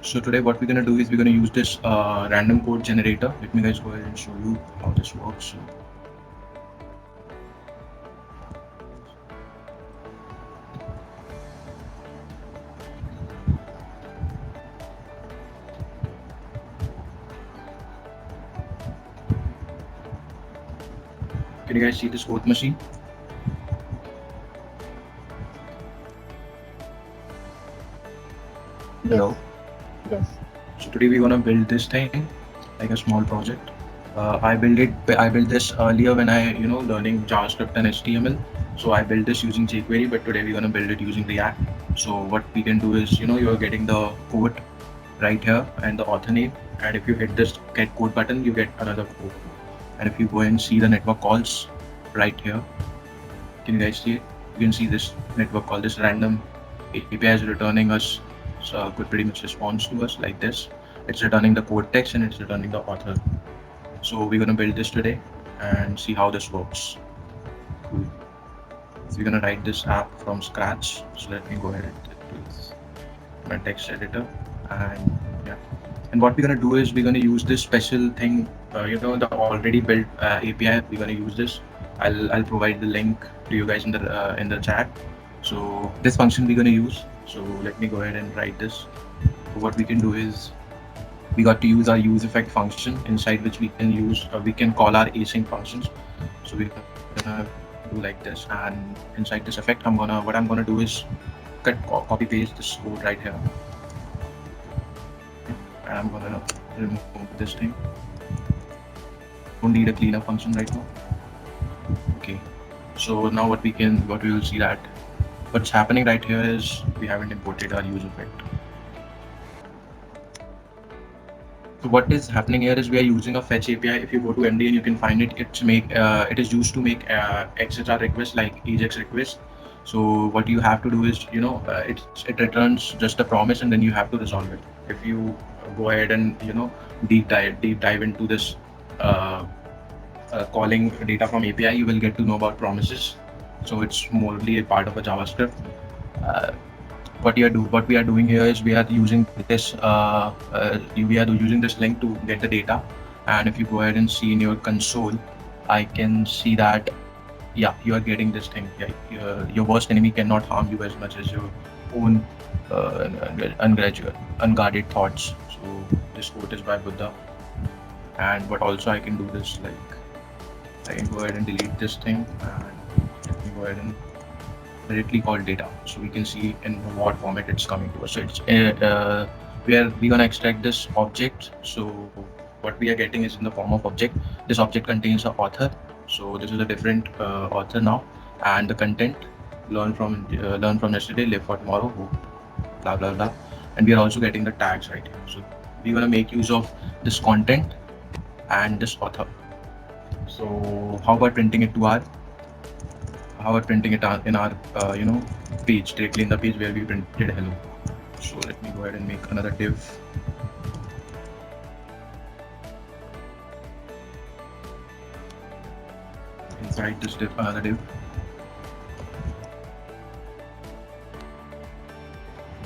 So today what we're gonna do is we're gonna use this random code generator. Let me guys go ahead and show you how this works. Can you guys see this code machine? Hello. Yes. So today we're gonna build this thing like a small project. I built this earlier when I learning JavaScript and HTML. So I built this using jQuery, but today we're gonna build it using React. So what we can do is you're getting the code right here and the author name, and if you hit this get code button, you get another code. And if you go and see the network calls right here, can you guys see it? You can see this network call, this random API is returning us so could pretty much response to us like this. It's returning the code text and it's returning the author. So we're gonna build this today and see how this works. Cool. So we're gonna write this app from scratch. So let me go ahead and do my text editor, and yeah. And what we're gonna do is we're gonna use this special thing, the already built API. We're gonna use this. I'll provide the link to you guys in the chat. So this function we're gonna use. So let me go ahead and write this. So what we can do is we got to use our use effect function inside which we can call our async functions. So we're gonna do like this, and inside this effect what I'm gonna do is copy paste this code right here, and I'm gonna remove this thing. Don't need a cleanup function right now. Okay, so now what we will see that what's happening right here is we haven't imported our use effect. So what is happening here is we are using a fetch API. If you go to MD and you can find it, it is used to make XSR requests like AJAX requests. So what you have to do is it returns just a promise and then you have to resolve it. If you go ahead and deep dive into this uh, calling data from API, you will get to know about promises. So it's morely a part of a JavaScript. Uh, what we are doing here is we are using this link to get the data, and if you go ahead and see in your console, I can see that yeah, you are getting this thing. Yeah, your worst enemy cannot harm you as much as your own unguarded thoughts. So this quote is by Buddha. And what also I can do this, like I can go ahead and delete this thing, and let me go ahead and directly called data, so we can see in what format it's coming to us. So it's we're gonna extract this object. So what we are getting is in the form of object. This object contains the author, so this is a different author now, and the content learn from yesterday, live for tomorrow, blah blah blah. And we are also getting the tags right here. So we're gonna make use of this content and this author. So how about printing it in our page, directly in the page where we printed hello. So let me go ahead and make another div. Inside this div, another div.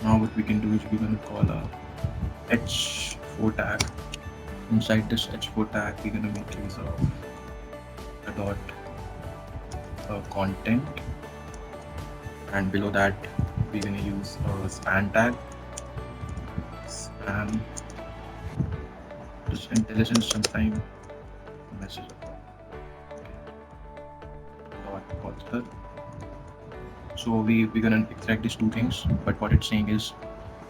Now what we can do is we're going to call a h4 tag. Inside this h4 tag, we're going to make use of a dot content, and below that we're going to use a span tag. Span. Just intelligence sometime message dot author. So we're gonna extract these two things, but what it's saying is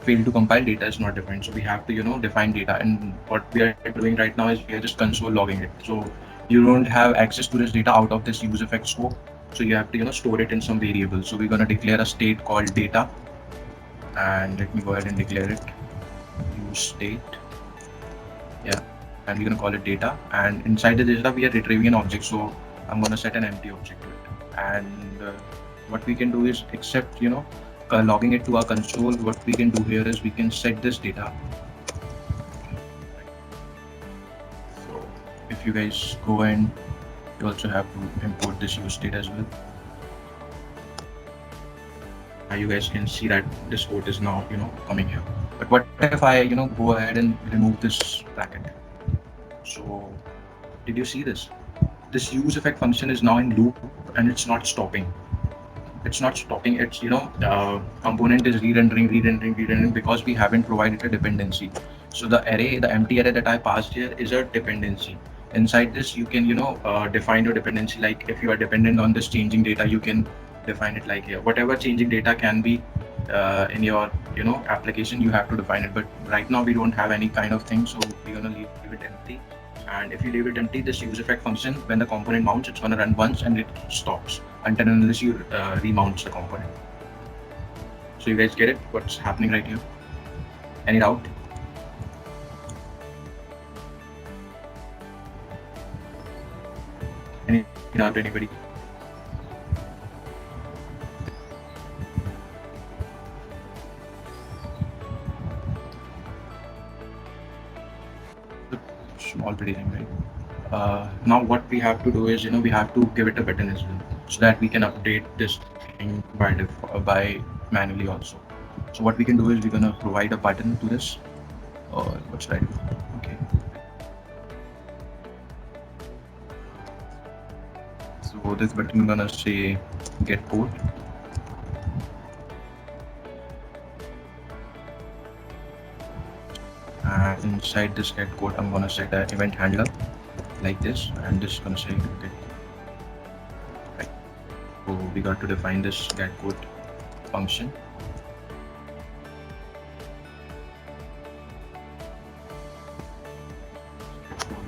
fail to compile, data is not defined. So we have to define data, and what we are doing right now is we are just console logging it. So you don't have access to this data out of this use effect scope, so you have to store it in some variable. So we're gonna declare a state called data, and let me go ahead and declare it use state. Yeah, and we're gonna call it data, and inside the data we are retrieving an object. So I'm gonna set an empty object to it, and what we can do is, except logging it to our console, what we can do here is we can set this data. So if you guys go and you also have to import this use state as well, you guys can see that this code is now coming here. But what if I go ahead and remove this bracket? So did you see this? This use effect function is now in loop and it's not stopping. It's component is re-rendering because we haven't provided a dependency. So the empty array that I passed here is a dependency. Inside this you can define your dependency. Like if you are dependent on this changing data, you can define it like here. Whatever changing data can be in your application, you have to define it. But right now we don't have any kind of thing, so we're gonna leave it empty. And if you leave it empty, this use effect function, when the component mounts, it's gonna run once and it stops until and unless you remounts the component. So you guys get it? What's happening right here? Any doubt? Any doubt, anybody? Small pretty thing, right? Now what we have to do is we have to give it a button as well, so that we can update this thing by manually also. So what we can do is we're gonna provide a button to this, or what's right? Okay. So this button I'm gonna say get code. And inside this get code, I'm gonna set an event handler like this, and this is gonna say get. Right. So we got to define this get code function.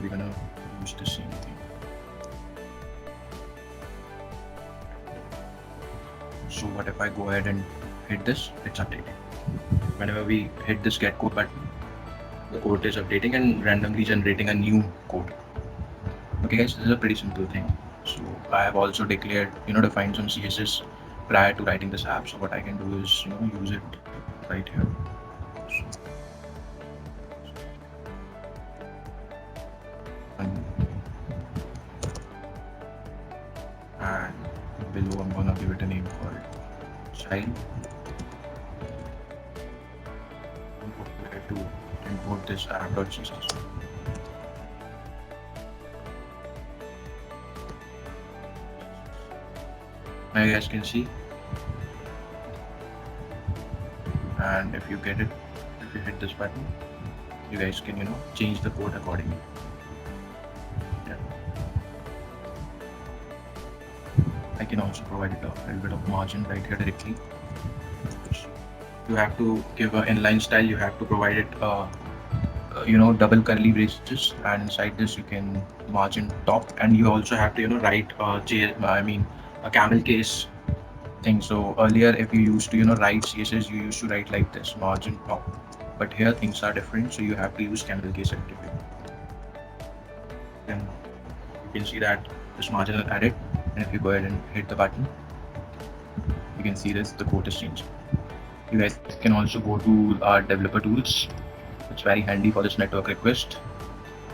We're gonna use the same thing. So what if I go ahead and hit this? It's updating. Whenever we hit this get code button, the code is updating and randomly generating a new code. Okay guys, this is a pretty simple thing. So I have also declared, defined some CSS prior to writing this app. So what I can do is, use it right here. And below I'm gonna give it a name called child. To import this app.css. Now you guys can see, and if you get it, if you hit this button, you guys can change the code accordingly. Yeah. I can also provide it a little bit of margin right here directly. You have to give an inline style. You have to provide it double curly braces, and inside this you can margin top, and you also have to write a camel case thing. So earlier if you used to write CSS, you used to write like this, margin top, but here things are different, so you have to use camel case activity. Then you can see that this margin is added, and if you go ahead and hit the button, you can see this, the code is changed. You guys can also go to our developer tools. It's very handy for this network request.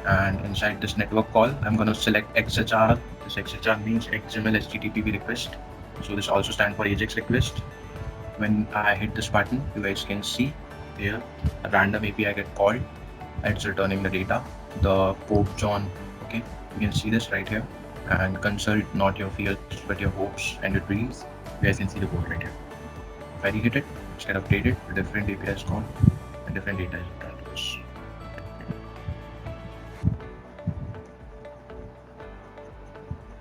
And inside this network call, I'm going to select XHR. This XHR means XML HTTP request. So this also stands for AJAX request. When I hit this button, you guys can see here a random API get called. It's returning the data, the Pope John. Okay, you can see this right here. And consult not your fears but your hopes and your dreams. You guys can see the code right here. If I hit it, it's get updated. A different API is called and different data is returned to us.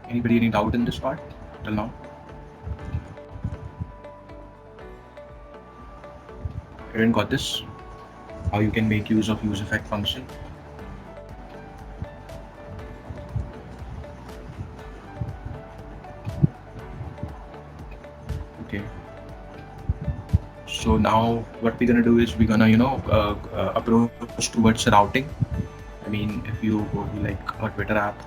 Anybody any doubt in this part till now? Everyone got this? How you can make use of use effect function? Okay. So now what we're gonna do is we're gonna approach towards routing. I mean, if you go to like a Twitter app,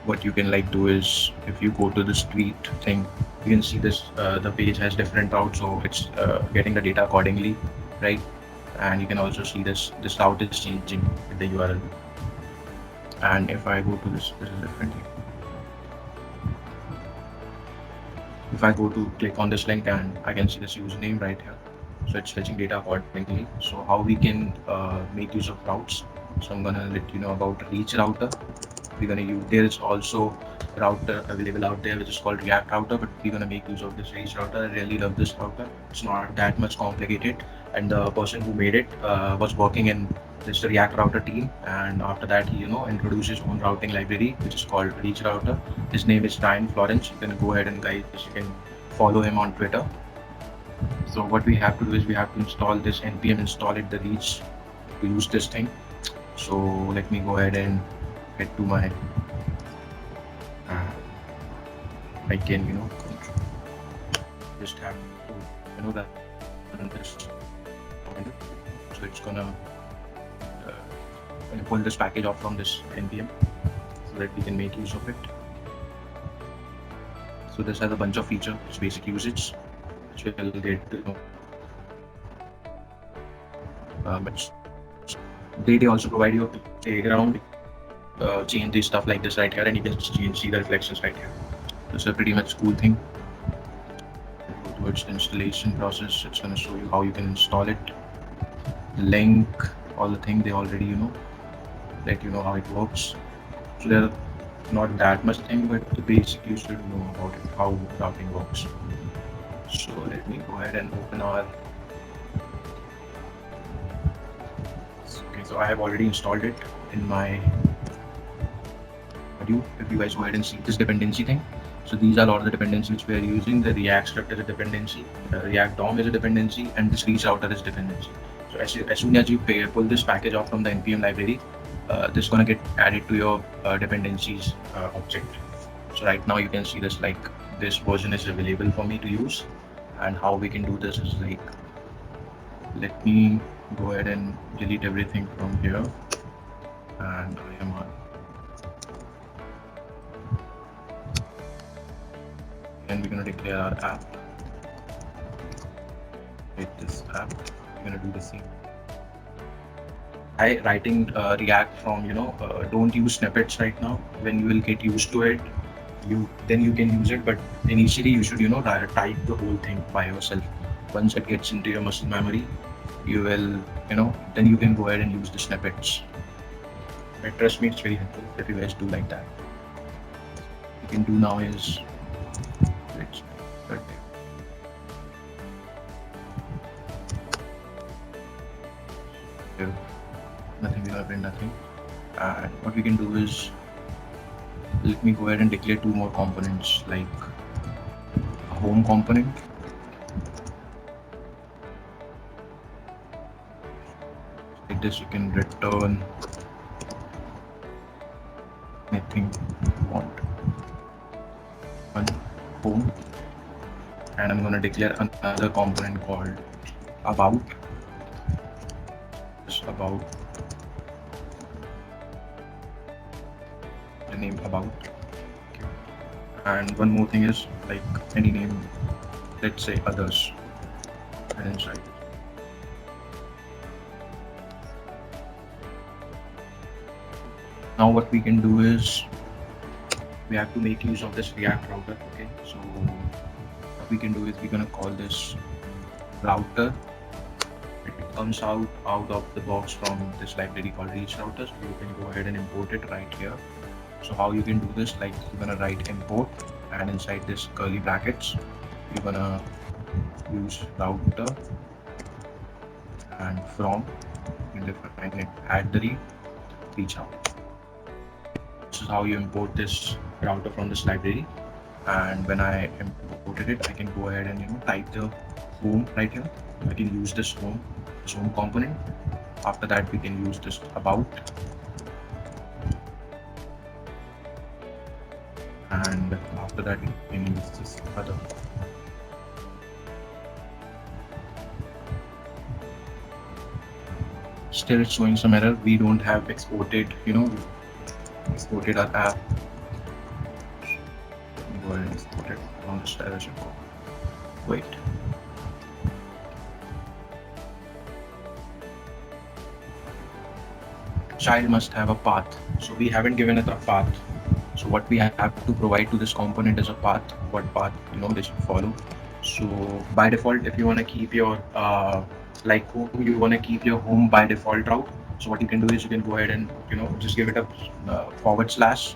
what you can like do is, if you go to this tweet thing, you can see this the page has different routes, so it's getting the data accordingly, right? and you can also see this route is changing with the URL. And if I go to this is different. If I go to click on this link and I can see this username right here, so it's fetching data accordingly. So how we can make use of routes? So I'm gonna let you know about reach router. We're gonna use, there is also router available out there which is called React router, but we're gonna make use of this reach router. I really love this router. It's not that much complicated, and the person who made it was working in this React router team, and after that he introduced his own routing library which is called reach router. His name is Ryan Florence. You can go ahead and guys, you can follow him on Twitter. So what we have to do is we have to install this npm install it the reach to use this thing. So let me go ahead and head to my uh, I can just have to that run this command. So it's gonna pull this package off from this npm so that we can make use of it. So this has a bunch of features, its basic usage, which will get but they also provide you a playground, change the stuff like this right here, and you can see the reflections right here. This is a pretty much cool thing. Go towards the installation process. It's going to show you how you can install it. Link, all the thing they already let you know how it works. So there are not that much thing, but the basic you should know about it, how routing works. So let me go ahead and open our. Okay, so I have already installed it in my module. If you guys go ahead and see this dependency thing, so these are all the dependencies which we are using. The React script is a dependency, the React DOM is a dependency, and this reach router is dependency. So as soon as you pull this package off from the npm library, this is gonna get added to your dependencies object. So right now you can see this, like this version is available for me to use, and how we can do this is like, let me go ahead and delete everything from here, and I am on. And we're gonna declare our app. Create this app. We're gonna do the same. Writing React from don't use snippets right now. When you will get used to it, then you can use it. But initially you should type the whole thing by yourself. Once it gets into your muscle memory, you will then you can go ahead and use the snippets. But trust me, it's very helpful if you guys do like that. What you can do now is let's nothing, we have nothing. And what we can do is, let me go ahead and declare two more components, like a home component. Like this, you can return anything you want. One home, and I'm going to declare another component called about. Just about. The name about. Okay. And one more thing is like any name, let's say others, and inside. Now what we can do is we have to make use of this React router. Okay, so what we can do is we're gonna call this router. It comes out of the box from this library called reach router. So you can go ahead and import it right here. So how you can do this, like you're gonna write import, and inside this curly brackets you're gonna use router, and from you define it at the reach out. This is how you import this router from this library. And when I imported it, I can go ahead and type the home right here. I can use this home component. After that we can use this about, and after that we can use this other. Still it's showing some error. We don't have exported exported our app. Let me go ahead and export it on this error should go. Wait. child must have a path. So we haven't given it a path. So what we have to provide to this component is a path. What path they should follow. So by default, if you want to keep your like home, you want to keep your home by default route. So what you can do is you can go ahead and just give it a forward slash,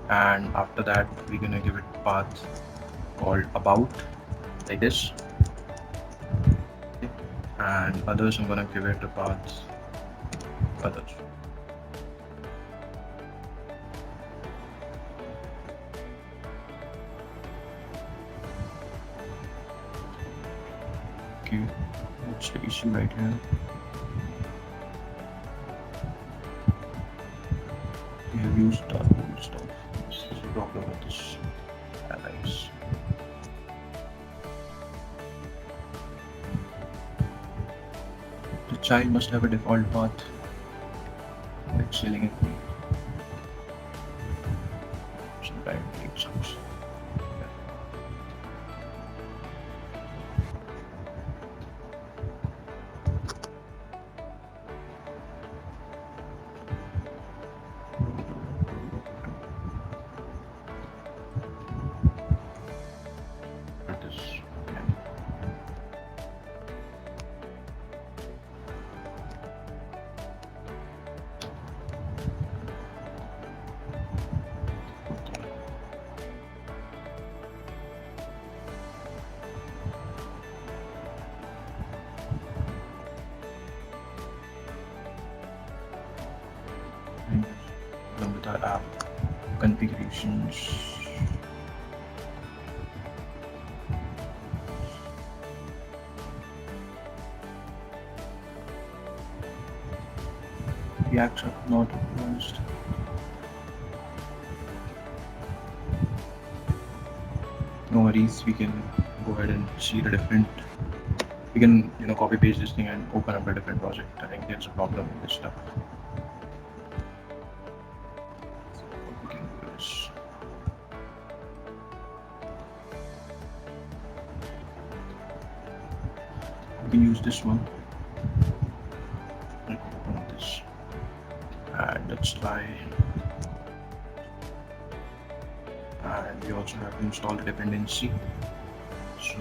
and after that we're gonna give it path called about, like this. Okay. And others, I'm gonna give it a path others. Okay, what's the issue right here? We have used old stuff. This is the problem with this allies. The child must have a default path, like selling it. Some private source. This. Along with our app configurations. Reacts are not optimized. No worries, we can go ahead and see the different. We can copy paste this thing and open up a different project. I think there's a problem with this stuff. We can do this. We can use this one. Open this, and let's try. And we also have to install the dependency. So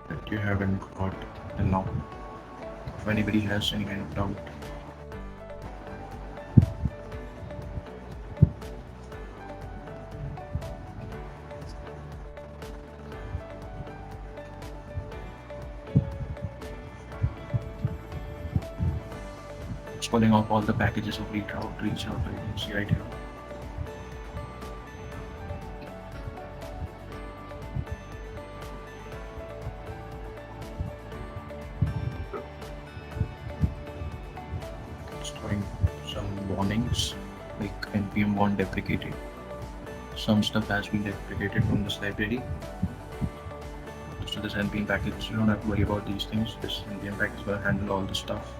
that you haven't got till now. If anybody has any kind of doubt. It's pulling off all the packages of reach out, you can see right here. It's throwing some warnings like npm warn deprecated. Some stuff has been deprecated from this library. So this npm package, you don't have to worry about these things. This npm package will handle all the stuff.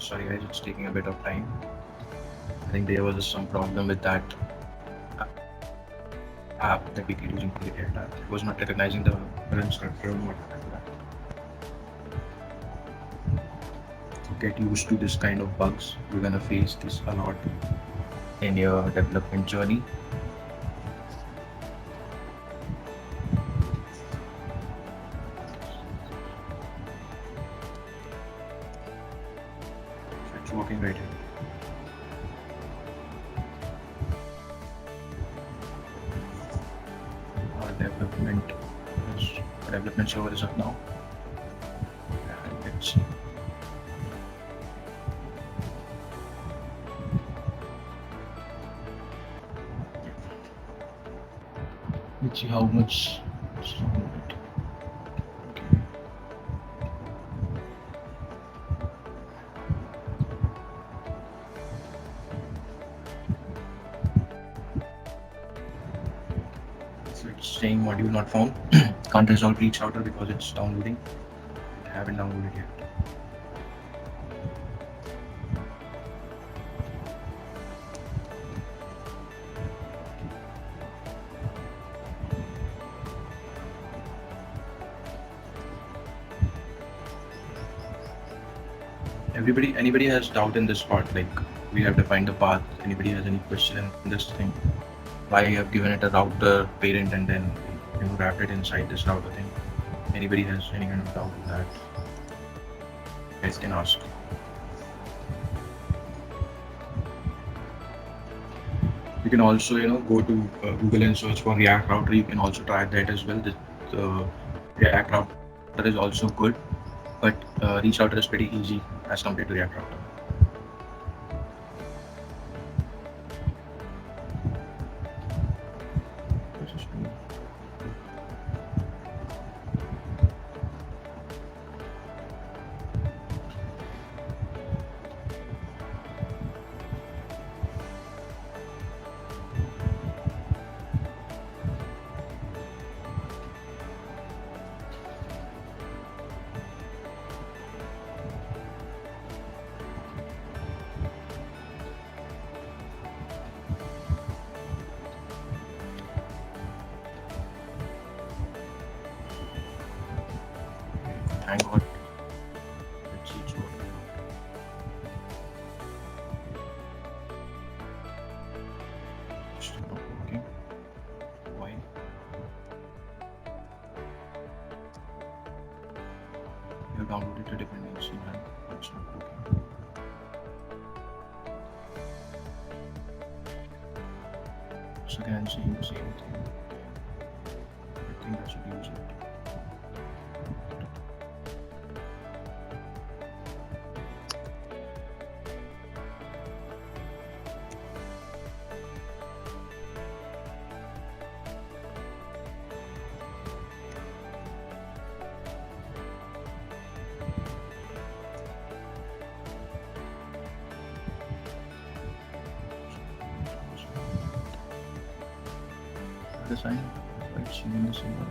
Sorry guys, it's taking a bit of time. I think there was some problem with that app that we keep using for the data. It was not recognizing the current structure. Get used to this kind of bugs. You're gonna face this a lot in your development journey. So it's working right here. Our development development server is up now. And let's see. Let's see how much. So it's saying module not found. Can't resolve reach router because it's downloading. I haven't downloaded yet. Anybody has doubt in this part, like we have defined the path. Anybody has any question in this thing? Why you have given it a router parent and then wrapped it inside this router thing? Anybody has any kind of doubt in that? You guys can ask. You can also go to Google and search for React router. You can also try that as well. The React router is also good, but reach router is pretty easy as compared to React router. Thank God. Let's see it's working. Still not working. Why? You have downloaded a dependency and it's not working. It's again saying the same thing. I think I should use it. The sign, right? Seeing the symbol.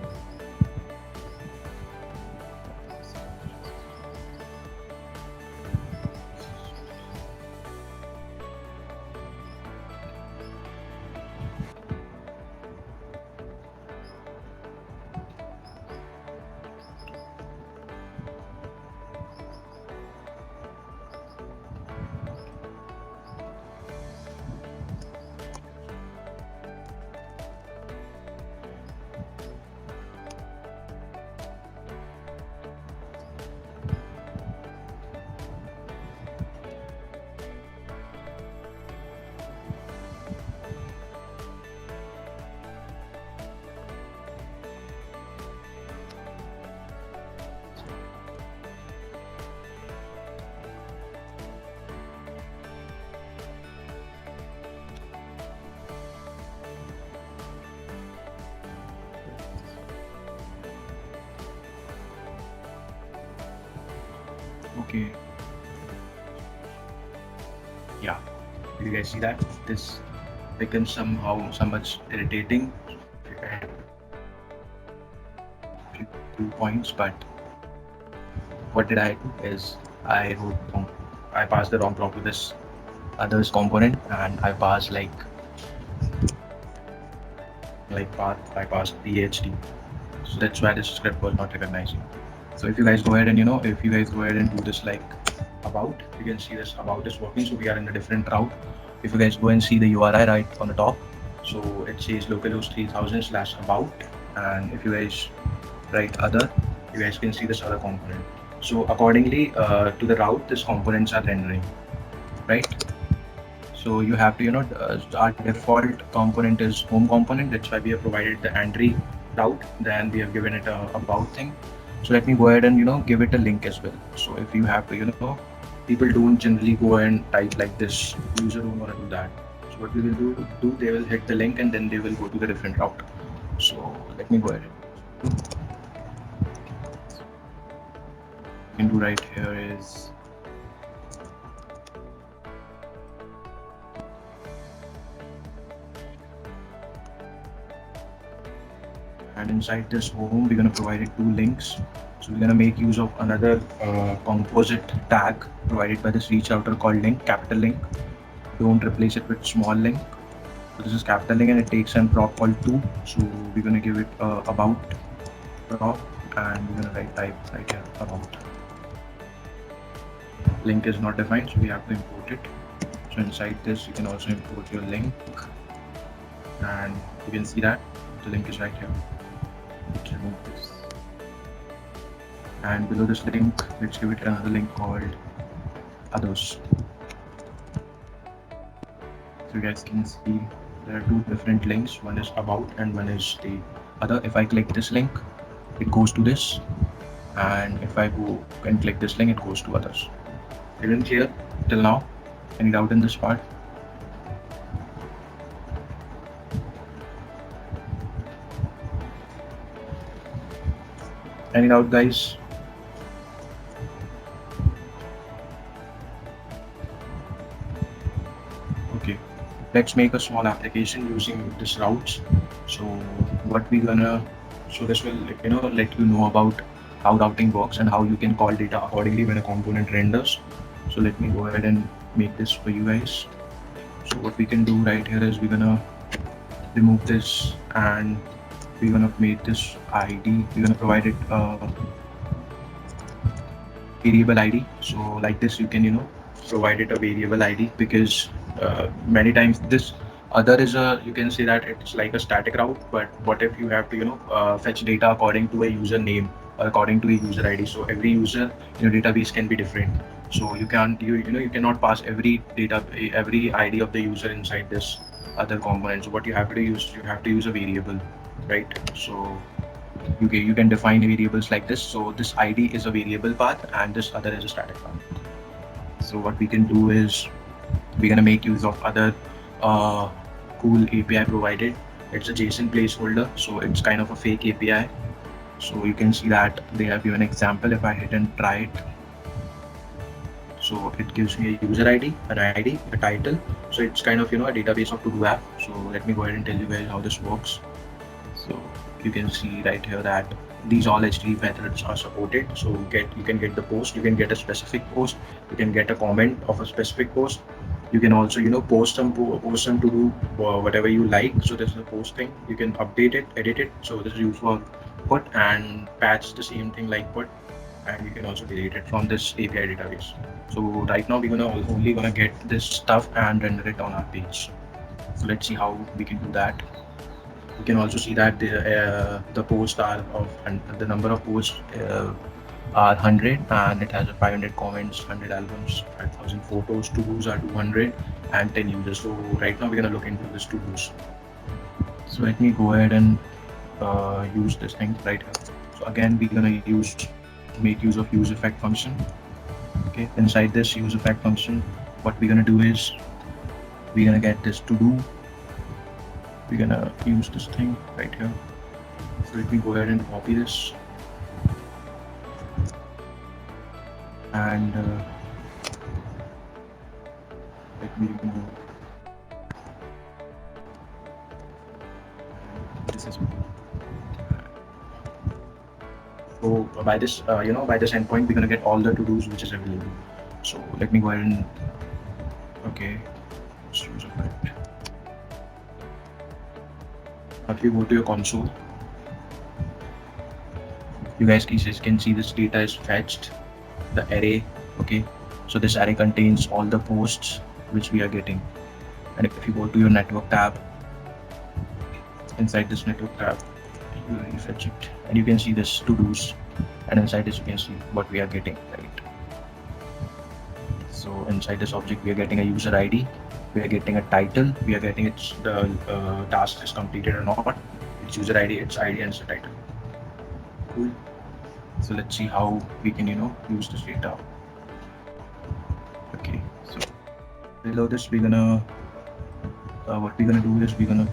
Okay. Yeah. Do you guys see that? This becomes somehow so much irritating. Few points, but what did I do is I wrote wrong. I passed the wrong prompt to this others component, and I passed path. I passed PhD. So that's why this script was not recognizing. So if you guys go ahead and if you guys go ahead and do this like about, you can see this about is working. So we are in a different route. If you guys go and see the URI right on the top, so it says localhost 3000/about, and if you guys write other, you guys can see this other component. So accordingly to the route, these components are rendering, right? So you have to our default component is home component. That's why we have provided the entry route, then we have given it a about thing. So let me go ahead and give it a link as well. So if you have to people don't generally go and type like this. User don't want to do that. So what we will do they will hit the link and then they will go to the different route. So let me go ahead. You can do right here is and inside this home we're going to provide it two links. So we're going to make use of another composite tag provided by this reach router called link, capital link. Don't replace it with small link. So this is capital link and it takes an prop called to. So we're going to give it about prop and we're going to type right here about. Link is not defined, so we have to import it. So inside this you can also import your link and you can see that the link is right here. Let's remove this. And below this link, let's give it another link called others. So you guys can see there are two different links. One is about and one is the other. If I click this link, it goes to this. And if I go and click this link, it goes to others. Didn't clear till now? Any doubt in this part? Any doubt, guys? Okay, let's make a small application using this routes. So what we gonna, so this will let you know about how routing works and how you can call data accordingly when a component renders. So let me go ahead and make this for you guys. So what we can do right here is we're gonna remove this and we're gonna make this ID, we're gonna provide it variable ID. So like this you can provide it a variable ID because many times this other is a, you can say that it's like a static route, but what if you have to fetch data according to a username or according to a user ID. So every user in your database can be different, so you can't you cannot pass every data, every ID of the user inside this other component. So what you have to use, you have to use a variable, right? So you can define variables like this. So this ID is a variable path and this other is a static path. So what we can do is we're gonna make use of other cool API provided. It's a JSON placeholder, so it's kind of a fake API. So you can see that they have given an example. If I hit and try it, so it gives me a user ID, an ID, a title. So it's kind of a database of to-do app. So let me go ahead and tell you guys how this works. So you can see right here that these all HTTP methods are supported. So you can get the post, you can get a specific post, you can get a comment of a specific post. You can also post some to do whatever you like. So this is a post thing. You can update it, edit it. So this is used for put and patch the same thing like put, and you can also delete it from this API database. So right now we're only gonna get this stuff and render it on our page. So let's see how we can do that. You can also see that the posts are of, and the number of posts are 100 and it has a 500 comments, 100 albums, 5,000 photos. To dos are 200 and 10 users. So right now we're gonna look into this to dos. So let me go ahead and use this thing right here. So again we're gonna make use of use effect function. Okay, inside this use effect function, what we're gonna do is we're gonna get this to do. We're gonna use this thing right here. So let me go ahead and copy this and let me remove this as well. So by this by this endpoint we're gonna get all the to-dos which is available. So let me go ahead and okay, let's use effect. If you go to your console, you guys can see this data is fetched, the array. Okay, so this array contains all the posts which we are getting. And if you go to your network tab, inside this network tab you fetch it and you can see this to-dos, and inside this you can see what we are getting, right? So inside this object we are getting a user ID, we are getting a title, we are getting the task is completed or not, It's user ID, it's ID, and it's the title. Cool. So let's see how we can use this data. Okay, so below this we're gonna what we're gonna do is we're gonna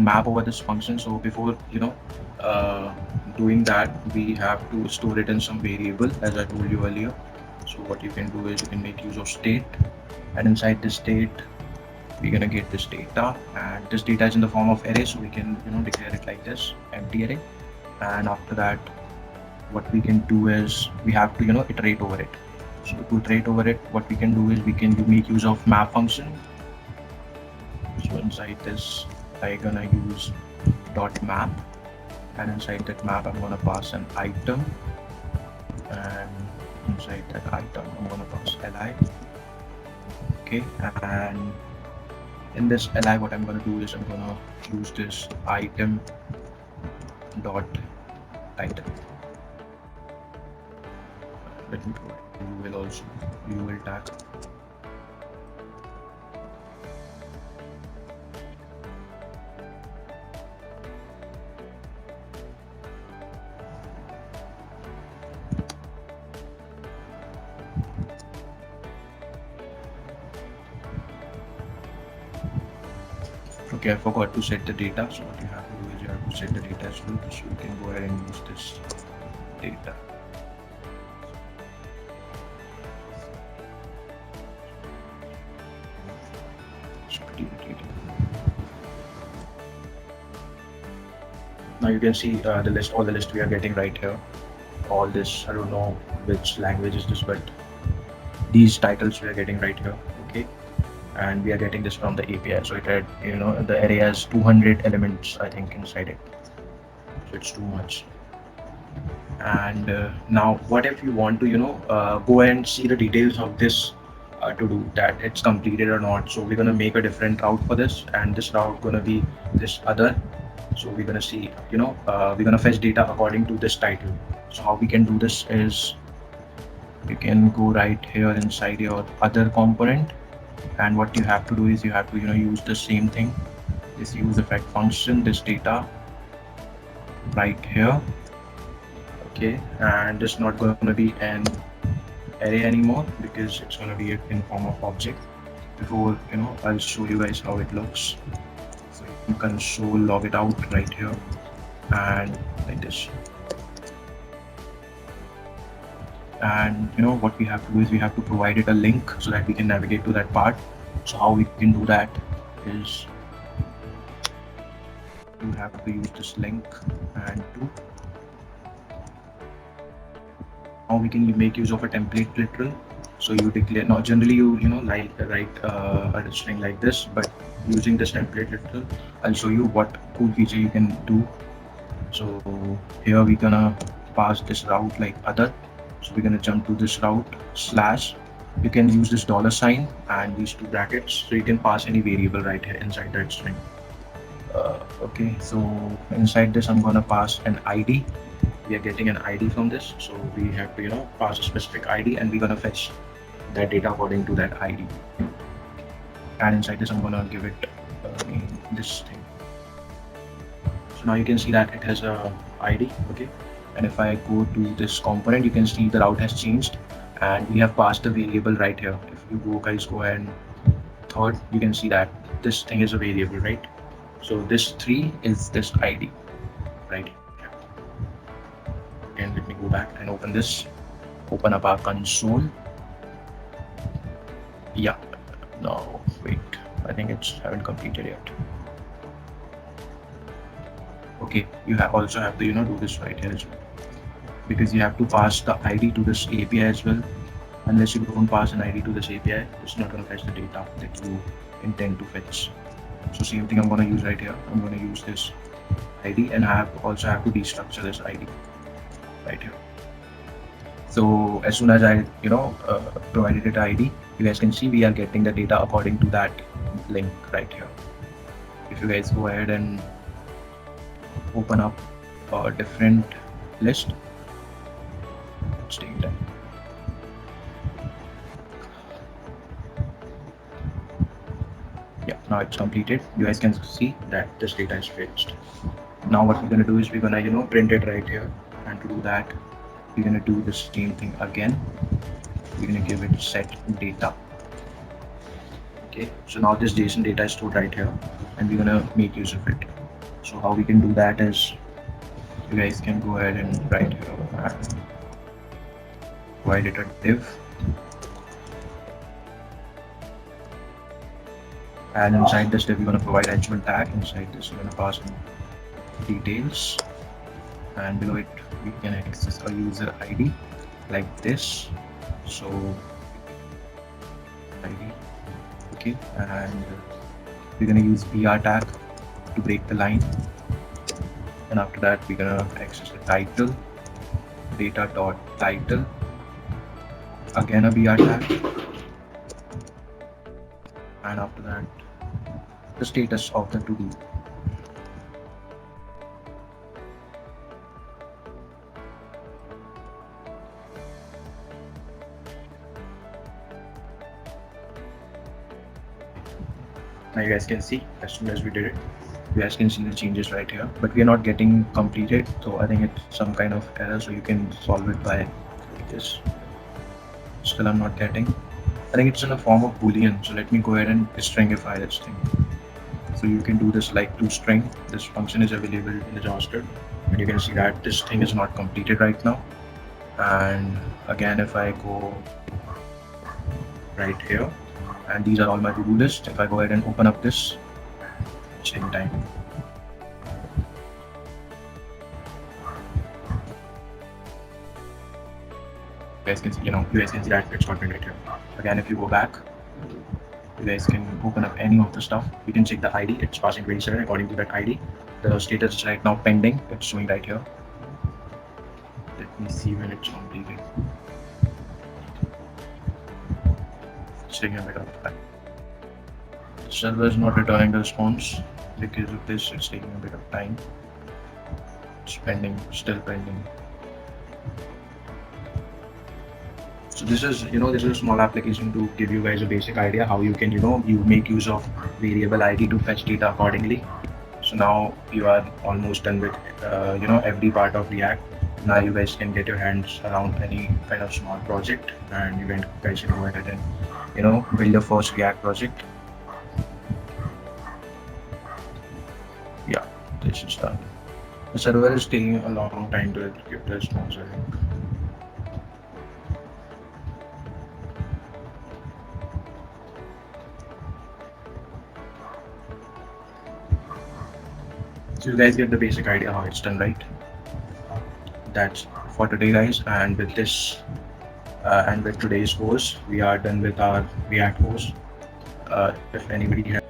map over this function. So before uh, doing that, we have to store it in some variable, as I told you earlier. So what you can do is you can make use of state, and inside this state we're gonna get this data, and this data is in the form of array, so we can declare it like this, empty array. And after that, what we can do is we have to iterate over it. So to iterate over it, what we can do is we can make use of map function. So inside this I'm gonna use dot map, and inside that map I'm gonna pass an item, and inside that item I'm gonna pass li. Okay, and in this li what I'm gonna do is I'm gonna use this item dot title. Let me provide you will also you will tag. Okay, I forgot to set the data. So what you have to do is you have to set the data as well. So you can go ahead and use this data. It's pretty data. Now you can see the list, all the list we are getting right here. All this, I don't know which language is this, but these titles we are getting right here. Okay, and we are getting this from the API. So it had the array has 200 elements I think inside it. So it's too much. And now what if you want to go and see the details of this to do that it's completed or not. So we're going to make a different route for this, and this route going to be this other. So we're going to see we're going to fetch data according to this title. So how we can do this is you can go right here inside your other component, and what you have to do is you have to use the same thing, this use effect function, this data right here. Okay, and it's not going to be an array anymore because it's going to be in form of object. Before I'll show you guys how it looks. So you can console log it out right here, and like this. And what we have to do is we have to provide it a link so that we can navigate to that part. So how we can do that is you have to use this link, and to how we can make use of a template literal. So you declare, now generally you like write a string like this, but using this template literal I'll show you what cool feature you can do. So here we're gonna pass this route like other. So we're gonna jump to this route slash. You can use this $sign and these two brackets, so you can pass any variable right here inside that string. Okay, so inside this I'm gonna pass an ID. We are getting an ID from this, so we have to pass a specific ID, and we're gonna fetch that data according to that ID. And inside this I'm gonna give it this thing. So now you can see that it has a ID. Okay, and if I go to this component, you can see the route has changed, and we have passed the variable right here. If you guys go ahead and third, you can see that this thing is a variable, right? So this 3 is this ID right here. And let me go back and open this, open up our console. Yeah, no, wait, I think it's haven't completed yet. Okay, you also have to do this right here as well, because you have to pass the ID to this API as well. Unless you don't pass an ID to this API, it's not going to fetch the data that you intend to fetch. So same thing I'm going to use right here. I'm going to use this ID, and I also have to destructure this ID right here. So as soon as I provided it ID, you guys can see we are getting the data according to that link right here. If you guys go ahead and open up a different list, let's take that. Yeah, now it's completed. You guys can see that this data is fixed. Now what we're gonna do is we're gonna print it right here, and to do that we're gonna do the same thing again. We're gonna give it set data. Okay, so now this JSON data is stored right here, and we're gonna make use of it. So how we can do that is you guys can go ahead and write here and provide it a div, and inside this div we're gonna provide actual tag. Inside this we're gonna pass in details, and below it we can access a user ID like this. So ID, okay, and we're gonna use br tag to break the line, and after that we're gonna access the title, data dot title, again a br tag, and after that the status of the to do. Now you guys can see as soon as we did it, you guys can see the changes right here, but we are not getting completed, so I think it's some kind of error. So you can solve it by this. Still I'm not getting. I think it's in a form of boolean, so let me go ahead and stringify this thing. So you can do this like toString. This function is available in the JavaScript, and you can see that this thing is not completed right now. And again, if I go right here, and these are all my to-do list. If I go ahead and open up this same time, you guys can see, you guys can see that it's got right here. Again, if you go back, you guys can open up any of the stuff. You can check the ID. It's passing 27 according to that ID. The status is right now pending. It's showing right here. Let me see when it's completed. It's taking a bit of time. The server is not returning the response. Because of this, it's taking a bit of time. It's pending, still pending. So this is, this is a small application to give you guys a basic idea how you can, you make use of variable ID to fetch data accordingly. So now you are almost done with, every part of React. Now you guys can get your hands around any kind of small project, and you guys can go ahead and, build your first React project. Yeah, this is done. The server is taking a long time to give the response, I think. So you guys get the basic idea how it's done, right? That's for today, guys. And with this, and with today's course, we are done with our React course. If anybody has